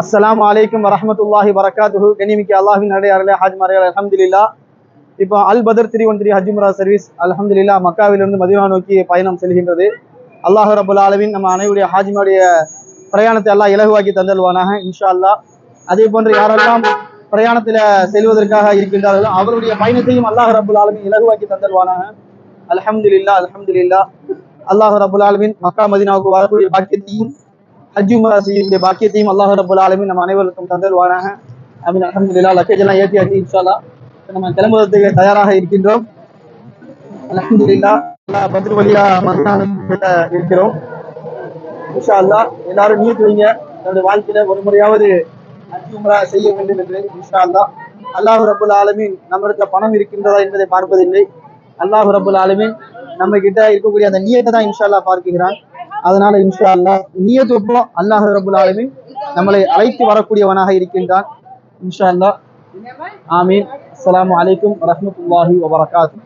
அஸ்ஸலாமு அலைக்கும் வரஹ்மத்துல்லாஹி வரகாத்துஹு. கண்ணியமிக்க அல்லாஹ்வின் அடியார்களே, ஹாஜ்மார்களே, அல்ஹம்துலில்லாஹ். இப்போ அல் பதர் 313 ஹஜ் உம்ரா சர்வீஸ் அல்ஹம்துலில்லாஹ் மக்காவிலிருந்து மதீனா நோக்கி பயணம் செல்கின்றது. அல்லாஹ் ரப்பல் ஆலமீன் நம்ம அனைவருடைய ஹாஜிமாருடைய பிரயாணத்தை எல்லாம் இலகுவாக்கி தந்தல்வானாக இன்ஷா அல்லாஹ். அதே போன்று யாரெல்லாம் பிரயாணத்துல செல்வதற்காக இருக்கின்றார்களோ அவருடைய பயணத்தையும் அல்லாஹ் ரப்பல் ஆலமீன் இலகுவாக்கி தந்தல்வானாக. அல்ஹம்துலில்லாஹ் அல்ஹம்துலில்லாஹ். அல்லாஹ் ரப்பல் ஆலமீன் மக்கா மதீனாவுக்கு வரக்கூடிய பாக்கியத்தையும் ஹஜ் உம்ரா செய்யக்கூடிய பாக்கியத்தையும் அல்லாஹ் ரப்பல் ஆலமீன் நம்ம அனைவருக்கும் தந்தல்வானாக. ஆமீன். அல்ஹம்துலில்லாஹ். லக்கேஜ் எல்லாம் ஏற்றியாச்சு இன்ஷா அல்லாஹ். நம்ம கிளம்புவதற்கு தயாராக இருக்கின்றோம். அல்ஹம்துலில்லாஹ். பத்ர் வழியா இருக்கிறோம் இன்ஷா அல்லாஹ். எல்லாரும் நியத் வைங்க, தன்னுடைய வாழ்க்கையில ஒரு முறையாவது ஹஜ் உம்ரா செய்ய வேண்டும் என்று இன்ஷா அல்லாஹ். அல்லாஹ் ரப்பல் ஆலமீன் நம்மிடத்துல பணம் இருக்கின்றதா என்பதை பார்ப்பதில்லை. அல்லாஹ் ரப்பல் ஆலமீன் நம்ம கிட்ட இருக்கக்கூடிய அந்த நியத்தை தான் இன்ஷா அல்லாஹ் பார்க்கிறான். அதனால இன்ஷா அல்லாஹ் நியத்துக்கும் அல்லாஹ் ரப்பல் ஆலமீன் நம்மளை அழைத்து வரக்கூடியவனாக இருக்கின்றான் இன்ஷா அல்லாஹ். ஆமீன். அஸ்ஸலாமு அலைக்கும் வரஹ்மத்துல்லாஹி வபரகாத்துஹு.